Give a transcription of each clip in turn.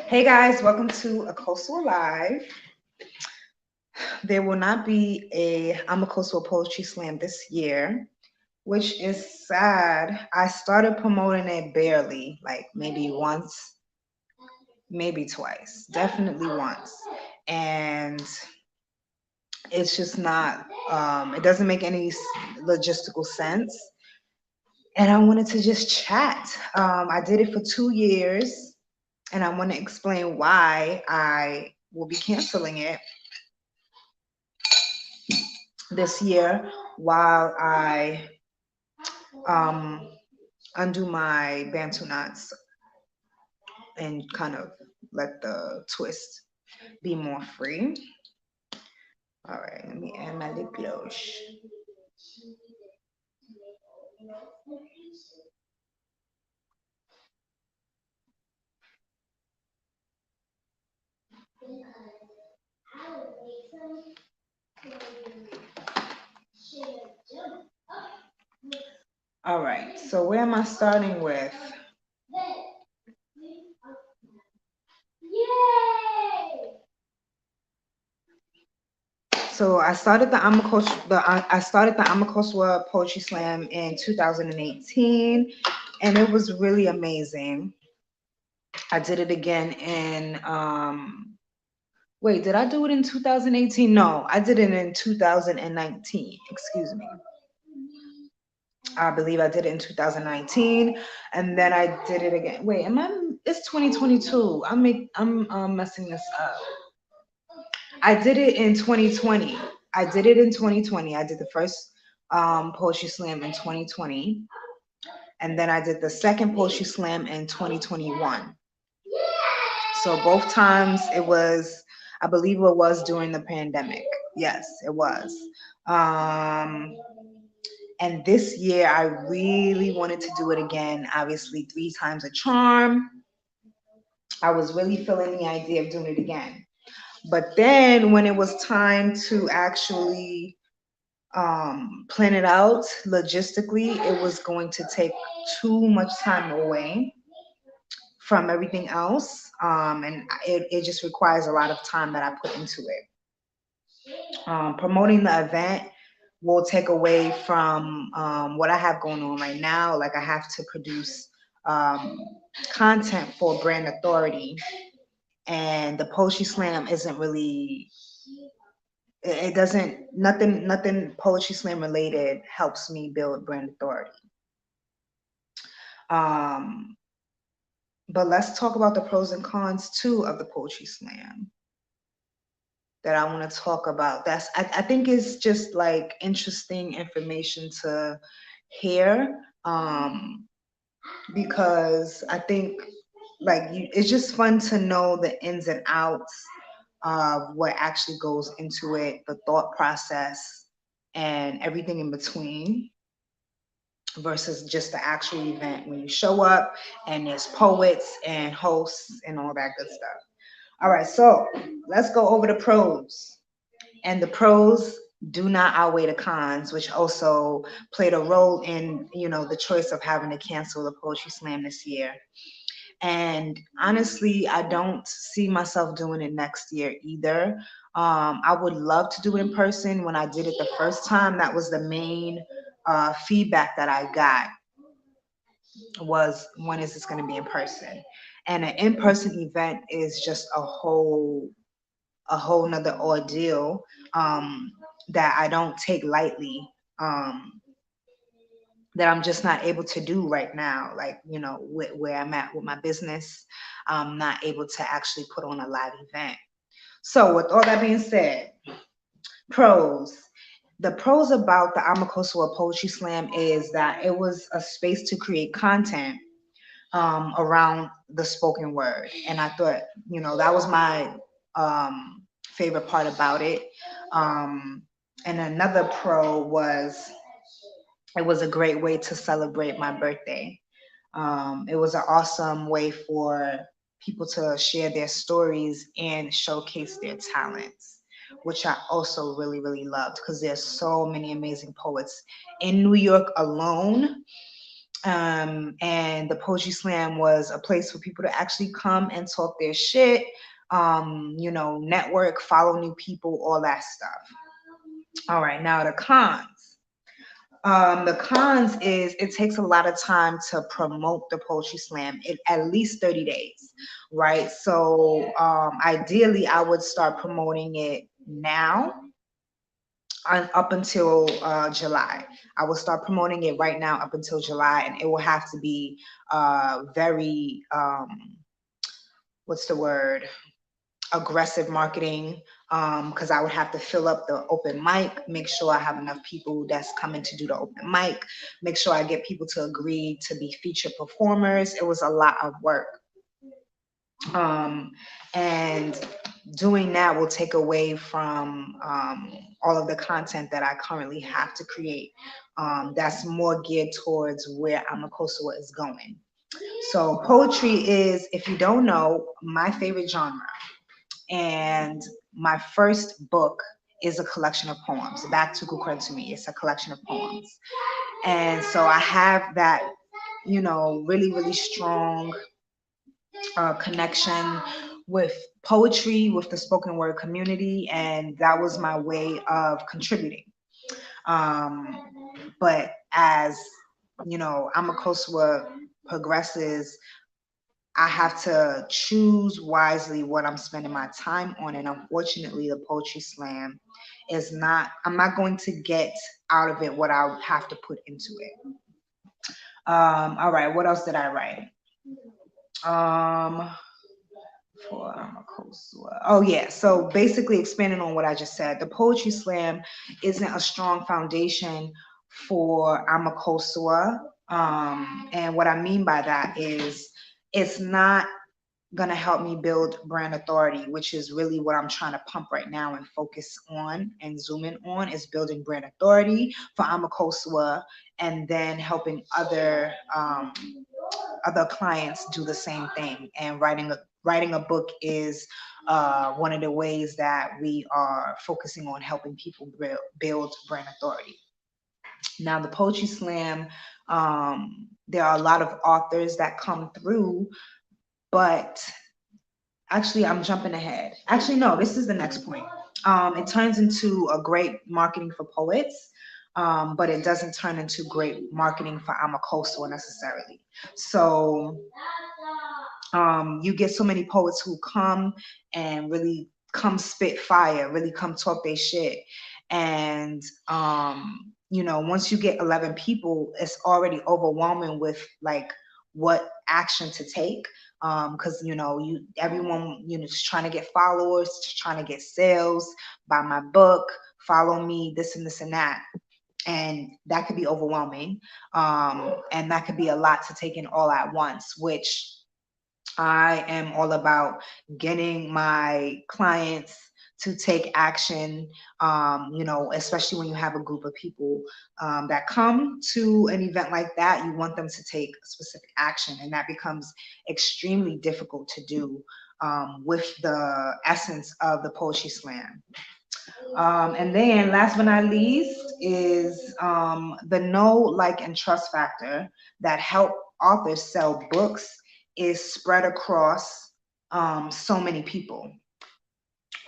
Hey guys, welcome to A Coastal Live. There will not be a I'm a Coastal Poetry Slam this year, which is sad. I started promoting it barely, like maybe once, maybe twice, definitely once. And it's just not, it doesn't make any logistical sense. And I wanted to just chat. I did it for 2 years, and I want to explain why I will be canceling it this year while I um, undo my Bantu knots and kind of let the twist be more free. All right, let me add my lip gloss. All right, so where am I starting with? So I started the I started the Amakoswa Poetry Slam in 2018, and it was really amazing. I did it again in wait, did I do it in 2018? No, I did it in 2019. Excuse me. I believe I did it in 2019, and then I did it again. Wait, am I? It's 2022. I'm messing this up. I did it in 2020. I did it in 2020. I did the first poetry slam in 2020, and then I did the second poetry slam in 2021. So both times it was, I believe it was during the pandemic. Yes, it was. Um, and this year I really wanted to do it again. Obviously, three times a charm. I was really feeling the idea of doing it again. But then when it was time to actually plan it out logistically, it was going to take too much time away from everything else. And it just requires a lot of time that I put into it. Promoting the event will take away from what I have going on right now. Like I have to produce um, content for brand authority, and the poetry slam isn't really. It doesn't nothing poetry slam related helps me build brand authority. Um, but let's talk about the pros and cons too of the poetry slam that I want to talk about. I think it's just like interesting information to hear, because I think it's just fun to know the ins and outs of what actually goes into it, the thought process, and everything in between versus just the actual event when you show up and there's poets and hosts and all that good stuff. All right, so let's go over the pros. And the pros do not outweigh the cons, which also played a role in, the choice of having to cancel the poetry slam this year. And honestly, I don't see myself doing it next year either. I would love to do it in person. When I did it the first time, that was the main feedback that I got was, when is this going to be in person? And an in-person event is just a whole nother ordeal, um, that I don't take lightly. Um, that I'm just not able to do right now. Like, where I'm at with my business, I'm not able to actually put on a live event. So, with all that being said, pros. The pros about the Amakosua Poetry Slam is that it was a space to create content around the spoken word. And I thought, that was my favorite part about it. Um, and another pro was it was a great way to celebrate my birthday. It was an awesome way for people to share their stories and showcase their talents, which I also really, really loved because there's so many amazing poets in New York alone. And the Poetry Slam was a place for people to actually come and talk their shit, you know, network, follow new people, all that stuff. All right, now the cons. The cons is it takes a lot of time to promote the Poetry Slam, at least 30 days, right? So ideally, I would start promoting it now up until July. I will start promoting it right now up until July, and it will have to be very, what's the word? Aggressive marketing, because I would have to fill up the open mic, make sure I have enough people that's coming to do the open mic, make sure I get people to agree to be featured performers. It was a lot of work. And doing that will take away from all of the content that I currently have to create. That's more geared towards where Amakosua is going. So poetry is, if you don't know, my favorite genre. And my first book is a collection of poems. Back to Kukren to me, it's a collection of poems. And so I have that, you know, really, really strong connection with poetry, with the spoken word community, and that was my way of contributing. Um, but as you know, Amakosua progresses, I have to choose wisely what I'm spending my time on. And unfortunately, the Poetry Slam is not, I'm not going to get out of it what I would have to put into it. All right, what else did I write? Um, for Amakosua. Oh yeah, so basically expanding on what I just said, the Poetry Slam isn't a strong foundation for Amakosua. And what I mean by that is it's not going to help me build brand authority, which is really what I'm trying to pump right now and focus on and zoom in on, is building brand authority for Amakosua, and then helping other clients do the same thing. And writing a book is one of the ways that we are focusing on helping people build brand authority. Now, the Poetry Slam, there are a lot of authors that come through, but actually, I'm jumping ahead. Actually, no, this is the next point. It turns into a great marketing for poets, but it doesn't turn into great marketing for Amakosua necessarily. So you get so many poets who come and really come spit fire, really come talk their shit. And you know, once you get 11 people, it's already overwhelming with like what action to take. Because you know, everyone, you know, just trying to get followers, just trying to get sales, buy my book, follow me, this and this and that. And that could be overwhelming. And that could be a lot to take in all at once, which I am all about getting my clients to take action, you know, especially when you have a group of people that come to an event like that. You want them to take specific action, and that becomes extremely difficult to do with the essence of the Poetry Slam. And then last but not least is the know, like, and trust factor that help authors sell books is spread across so many people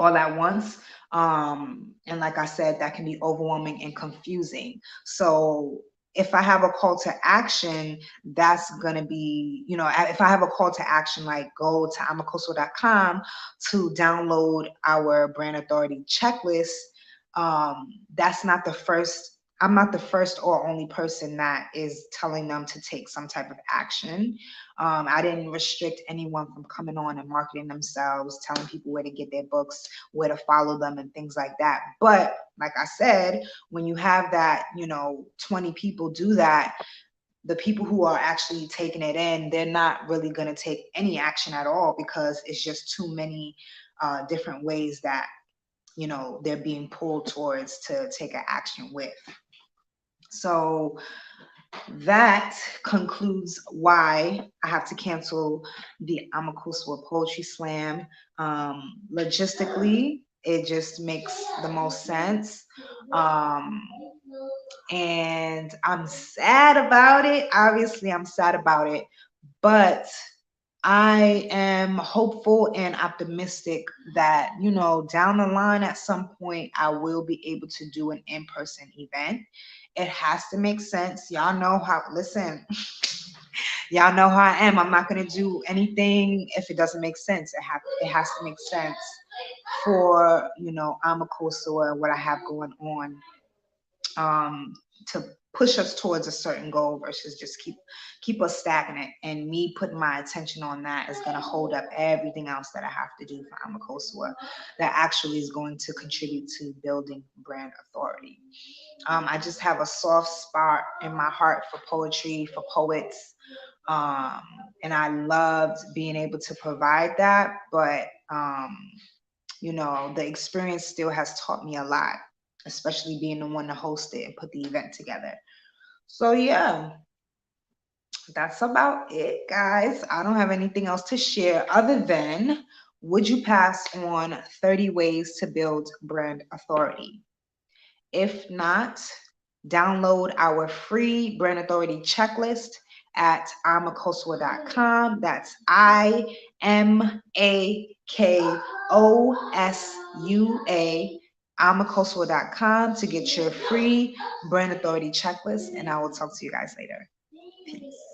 all at once. And like I said, that can be overwhelming and confusing. So if I have a call to action, that's going to be, you know, if I have a call to action, like go to amakosua.com to download our brand authority checklist, that's not the first. I'm not the first or only person that is telling them to take some type of action. I didn't restrict anyone from coming on and marketing themselves, telling people where to get their books, where to follow them, and things like that. But like I said, when you have that, you know, 20 people do that, the people who are actually taking it in, they're not really going to take any action at all, because it's just too many different ways that, you know, they're being pulled towards to take an action with. So that concludes why I have to cancel the Amakosua Poetry Slam. Logistically, it just makes the most sense. And I'm sad about it. Obviously, I'm sad about it, but I am hopeful and optimistic that, down the line at some point, I will be able to do an in-person event. It has to make sense. Listen, y'all know how I am. I'm not going to do anything if it doesn't make sense. It has to make sense for, Amakosa and what I have going on, to push us towards a certain goal versus just keep us stagnant. And me putting my attention on that is going to hold up everything else that I have to do for Amakosua that actually is going to contribute to building brand authority. I just have a soft spot in my heart for poetry, for poets, um, and I loved being able to provide that. But the experience still has taught me a lot, especially being the one to host it and put the event together. So yeah, that's about it, guys. I don't have anything else to share other than, would you pass on 30 ways to build brand authority? If not, download our free brand authority checklist at amakosua.com. That's IMAKOSUA, amakosua.com, to get your free brand authority checklist. And I will talk to you guys later. Peace.